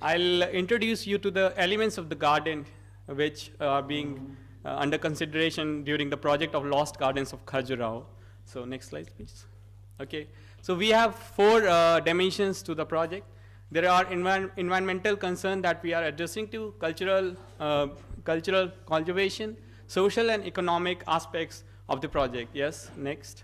I'll introduce you to the elements of the garden which are being under consideration during the project of Lost Gardens of Khajuraho. So next slide, please. Okay, so we have four dimensions to the project. There are environmental concerns that we are addressing to, cultural conservation, social and economic aspects of the project. Yes, next.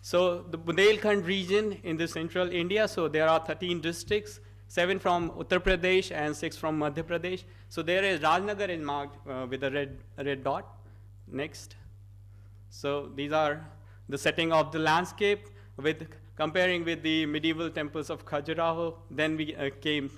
So the Bundelkhand region in the central India, so there are 13 districts, 7 from Uttar Pradesh and 6 from Madhya Pradesh. So there is Rajnagar is marked with a red dot. Next. So these are the setting of the landscape with comparing with the medieval temples of Khajuraho. Then we came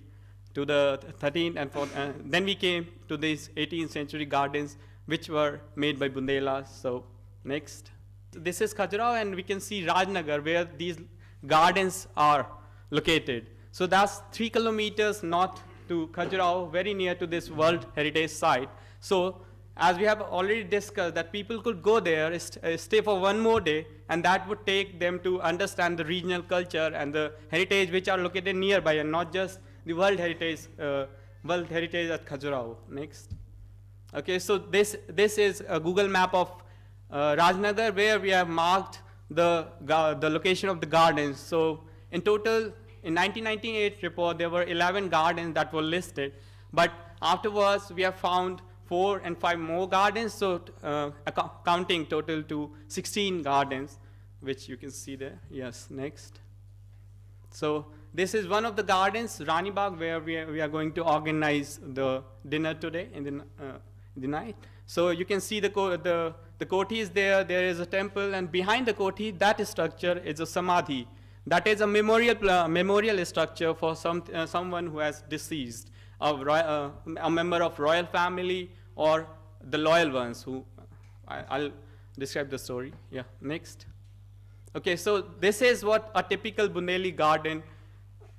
to the 13th and then we came to these 18th century gardens which were made by Bundelas. So next. This is Khajuraho, and we can see Rajnagar where these gardens are located. So that's 3 kilometers north to Khajuraho, very near to this World Heritage Site. So as we have already discussed, that people could go there, stay for one more day, and that would take them to understand the regional culture and the heritage which are located nearby, and not just the World Heritage at Khajuraho. Next. Okay, so this is a Google map of Rajnagar, where we have marked the location of the gardens. So in total, in 1998 report, there were 11 gardens that were listed, but afterwards we have found 4 and 5 more gardens, so counting total to 16 gardens, which you can see there. Yes, next. So this is one of the gardens, Rani Bagh, where we are going to organize the dinner today in the night. So you can see the koti is there. There is a temple, and behind the koti, that structure is a Samadhi. That is a memorial structure for someone who has deceased, a member of royal family or the loyal ones. Who I'll describe the story. Yeah, next. Okay, so this is what a typical Bundelli garden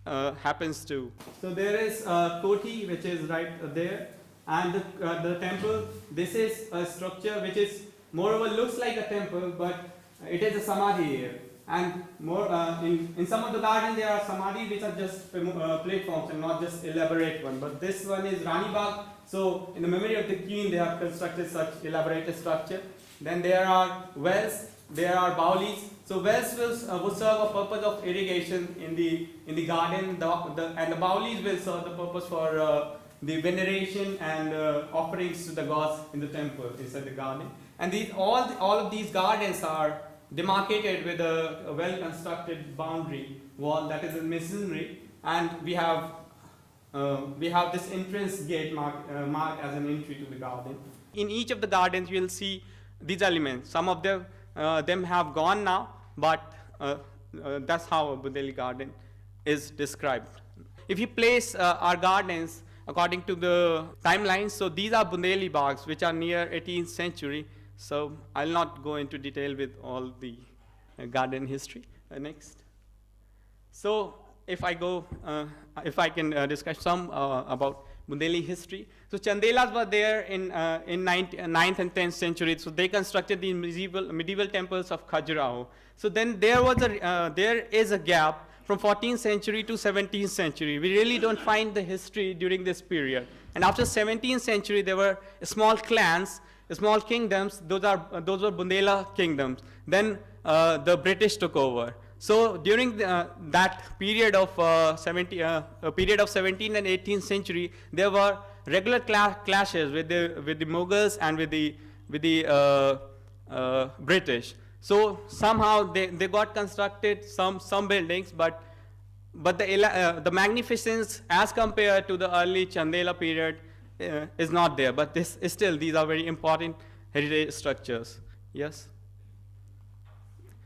happens to. So there is a koti which is right there. And the temple, this is a structure which is moreover looks like a temple, but it is a Samadhi here. And more in some of the gardens there are Samadhi which are just platforms and not just elaborate one. But this one is Rani Bagh, so in the memory of the queen they have constructed such elaborate structure. Then there are wells, there are baulis. So wells will serve a purpose of irrigation in the garden, and the baulis will serve the purpose for the veneration and offerings to the gods in the temple inside the garden. And all of these gardens are demarcated with a well-constructed boundary wall that is in masonry, and we have this entrance gate marked as an entry to the garden. In each of the gardens, you will see these elements. Some of them have gone now, but that's how a Bundelli garden is described. If you place our gardens according to the timelines, so these are Bundelli Baghs, which are near 18th century. So I'll not go into detail with all the garden history. Next. So if I can discuss some about Bundelli history. So Chandelas were there in 9th and 10th century. So they constructed the medieval temples of Khajuraho. So then there is a gap from 14th century to 17th century. We really don't find the history during this period. And after 17th century, there were small clans, small kingdoms. Those were Bundela kingdoms. Then the British took over. So during that period of 17th and 18th century, there were regular clashes with the Mughals and with the British. So somehow they got constructed some buildings, but the magnificence as compared to the early Chandela period is not there. But these are very important heritage structures. Yes.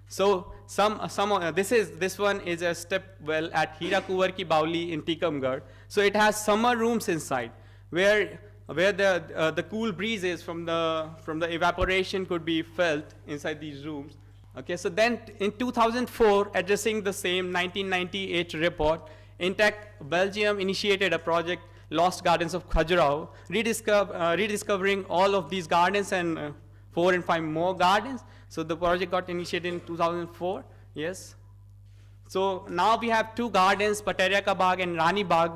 So this one is a step well at Hirakuvar Ki Bauli in Tikamgarh. So it has summer rooms inside where the cool breezes from the evaporation could be felt inside these rooms. Okay, so then in 2004, addressing the same 1998 report, Intec Belgium initiated a project, Lost Gardens of Khajuraho, rediscovering all of these gardens and 4 and 5 more gardens. So the project got initiated in 2004. Yes. So now we have two gardens, Khajuraho Bagh and Rani Bagh,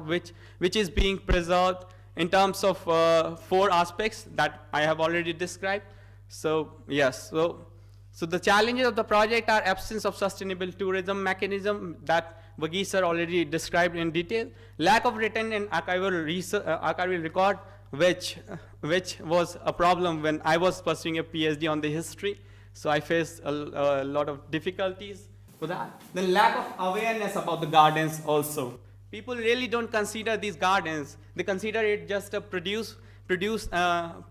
which is being preserved in terms of 4 aspects that I have already described. So yes, so the challenges of the project are absence of sustainable tourism mechanism that Varughese sir already described in detail, lack of written and archival record, which was a problem when I was pursuing a PhD on the history. So I faced a lot of difficulties for that. The lack of awareness about the gardens also. People really don't consider these gardens. They consider it just a produce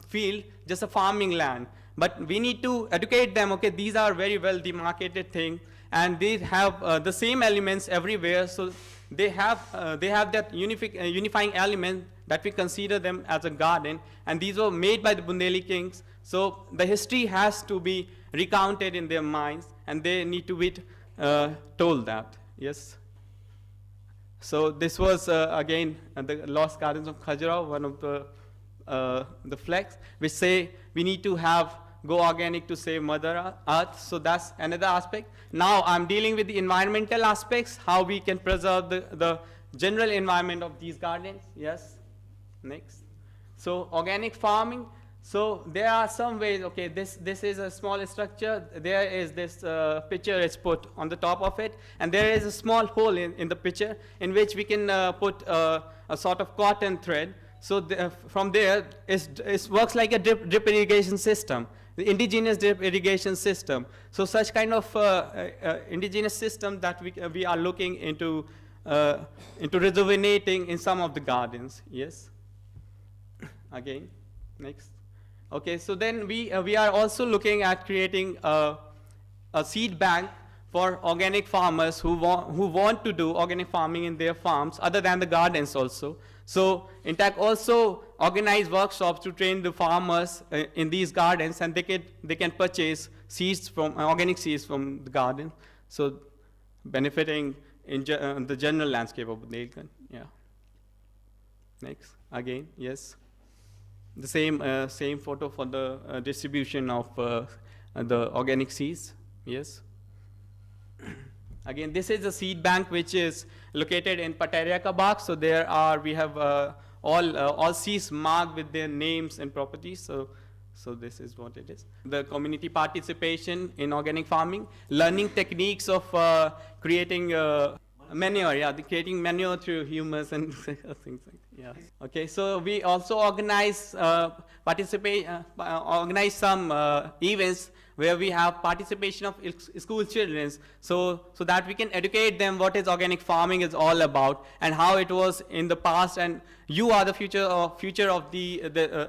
field, just a farming land. But we need to educate them, okay, these are very well demarcated things, and they have the same elements everywhere, so they have that unifying element that we consider them as a garden, and these were made by the Benelli kings, so the history has to be recounted in their minds, and they need to be told that, yes. So this was, again, the Lost Gardens of Khajuraho, one of the flags, which say we need to go organic to save Mother Earth. So that's another aspect. Now I'm dealing with the environmental aspects, how we can preserve the general environment of these gardens. Yes, next. So organic farming. So there are some ways, okay, this is a small structure. There is this picture is put on the top of it, and there is a small hole in the picture in which we can put a sort of cotton thread. So from there, it works like a drip irrigation system, the indigenous drip irrigation system. So such kind of indigenous system that we are looking into rejuvenating in some of the gardens. Yes. Again, next. Okay, so then we are also looking at creating a seed bank for organic farmers who want to do organic farming in their farms, other than the gardens also. So INTAC also organize workshops to train the farmers in these gardens, and they can purchase seeds from organic seeds from the garden, so benefiting in the general landscape of Bundelkhand. Yeah. Next, again, yes. The same photo for the distribution of the organic seeds. Yes. Again, this is a seed bank which is located in Khajuraho Bagh. So we have all seeds marked with their names and properties. So this is what it is. The community participation in organic farming, learning techniques of creating manure. Yeah, creating manure through humus and things like that. Yeah. Okay. So we also organize some events where we have participation of school children, so that we can educate them what is organic farming is all about and how it was in the past, and you are the future of the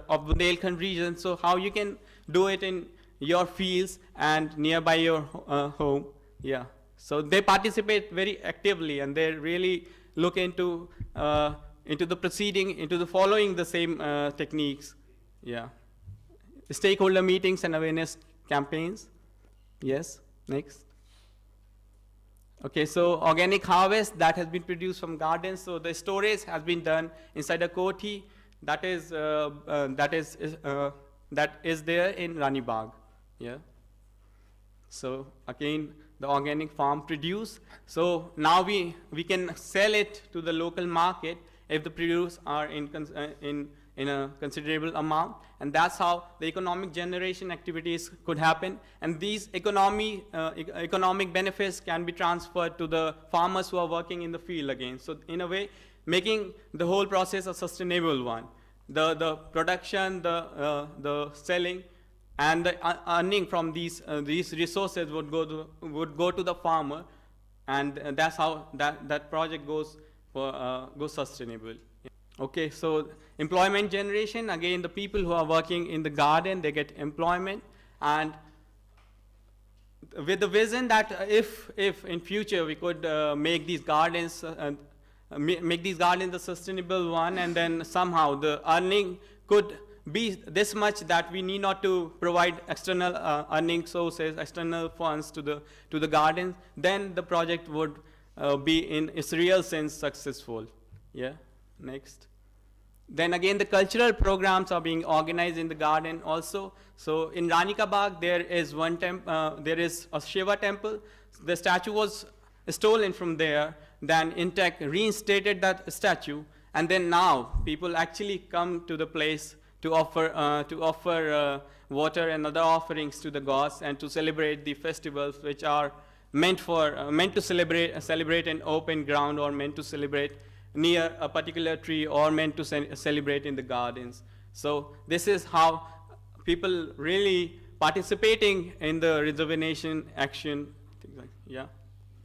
of Bundelkhand region, so how you can do it in your fields and nearby your home. Yeah. So they participate very actively, and they really look into the proceeding, into the following the same techniques. Yeah. Stakeholder meetings and awareness campaigns. Yes, next. Okay, so organic harvest that has been produced from gardens. So the storage has been done inside a koti that is there in Rani Bagh. Yeah. So again, the organic farm produce. So now we can sell it to the local market if the produce are in a considerable amount, and that's how the economic generation activities could happen, and these economic benefits can be transferred to the farmers who are working in the field again. So in a way, making the whole process a sustainable one. The production, the selling, and the earning from these resources would go to the farmer, and that's how that project goes sustainable. Okay, so employment generation, again, the people who are working in the garden, they get employment, and with the vision that if in future we could make these gardens a sustainable one, and then somehow the earning could be this much that we need not to provide external earning sources, external funds to the gardens, then the project would be in its real sense successful. Yeah. Next. Then again, the cultural programs are being organized in the garden also. So in Khajuraho Bagh, there is there is a Shiva temple. The statue was stolen from there. Then Intech reinstated that statue, and then now people actually come to the place to offer water and other offerings to the gods and to celebrate the festivals which are meant to celebrate an open ground, or meant to celebrate near a particular tree, or meant to celebrate in the gardens. So this is how people really participating in the rejuvenation action. Yeah.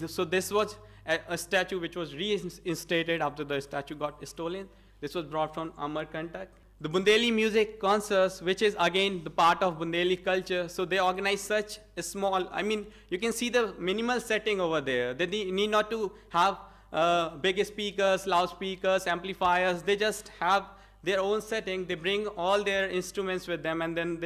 So this was a statue which was reinstated after the statue got stolen. This was brought from Amarkantak. The Bundelli music concerts, which is again the part of Bundelli culture, so they organize such a small, I mean, you can see the minimal setting over there. They need not to have big speakers, loudspeakers, amplifiers. They just have their own setting. They bring all their instruments with them, and then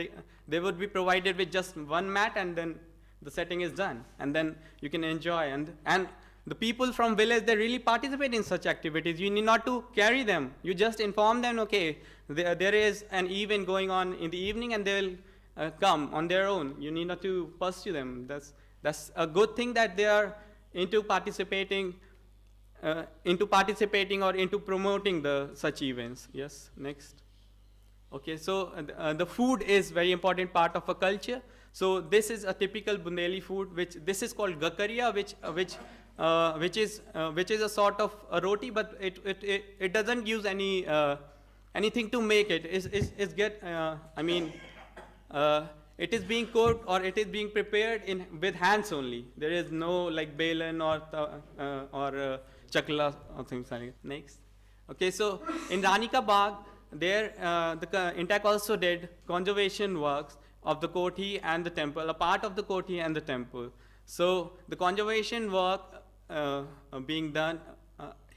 they would be provided with just one mat, and then the setting is done. And then you can enjoy. And the people from village, they really participate in such activities. You need not to carry them. You just inform them, okay, there is an event going on in the evening, and they will come on their own. You need not to pursue them. That's a good thing that they are into participating or into promoting such events. Yes, next. Okay, so the food is very important part of a culture. So this is a typical Bundelli food, this is called gakaria, which is a sort of a roti, but it doesn't use anything to make it. It is being cooked, or it is being prepared with hands only. There is no like balan or chakla or things like that. Next. Okay, so in Ranika Bagh, there the Intech also did conservation works of the Kothi and the temple, a part of the Kothi and the temple. So the conservation work being done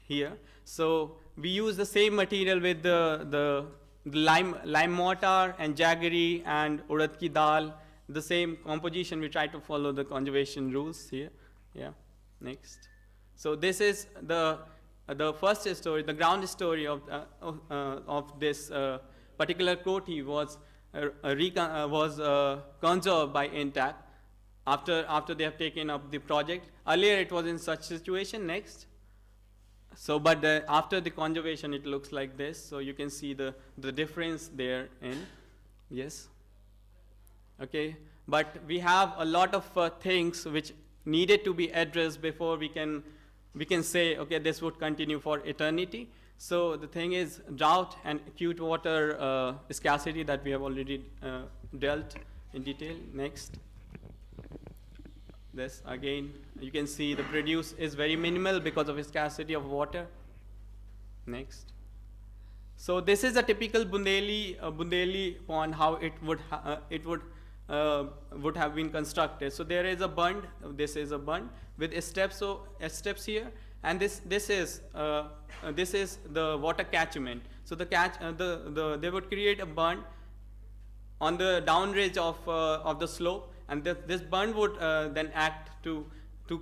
here. So we use the same material with the lime mortar and jaggery and urad ki dal, the same composition. We try to follow the conservation rules here. Yeah, next. So this is the first story, the ground story of this particular Kothi was conserved by Intech after they have taken up the project. Earlier it was in such situation. Next. So, but after the conservation, it looks like this. So you can see the difference there in. Yes. Okay. But we have a lot of things which needed to be addressed before we can say, okay, this would continue for eternity. So the thing is drought and acute water scarcity that we have already dealt in detail. Next. This again, you can see the produce is very minimal because of scarcity of water. Next. So this is a typical Bundelli pond, how it would have been constructed. So there is a bund. This is a bund with steps. So steps here, and this is the water catchment. So they would create a bund on the down ridge of the slope. And this bund would then act to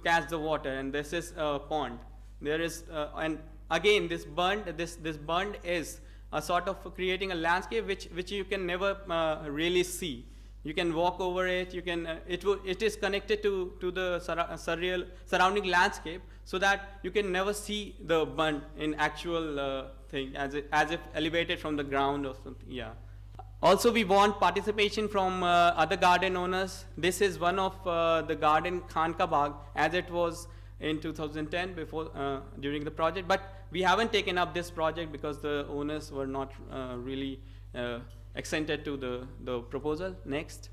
catch the water, and this is a pond. There is and again this bund is a sort of creating a landscape which you can never really see. You can walk over it. You can it is connected to the surrounding landscape, so that you can never see the bund in actual thing as if elevated from the ground or something. Yeah. Also, we want participation from other garden owners. This is one of the garden Khanka Bagh, as it was in 2010 before during the project. But we haven't taken up this project because the owners were not really accented to the proposal. Next.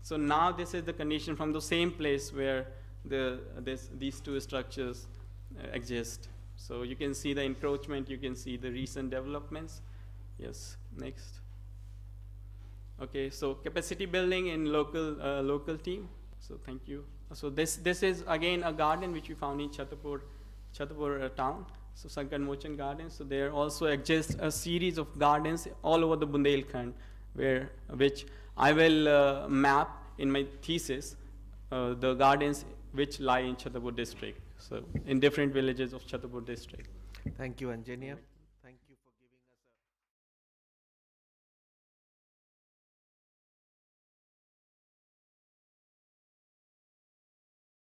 So now this is the condition from the same place where these two structures exist. So you can see the encroachment. You can see the recent developments. Yes. Next. Okay, so capacity building in local team. So thank you. So this is again a garden which we found in Chhatapur town. So Sankan Mochan Gardens. So there also exists a series of gardens all over the Bundelkhand, which I will map in my thesis, the gardens which lie in Chhatapur district. So in different villages of Chhatapur district. Thank you, Anjaneya.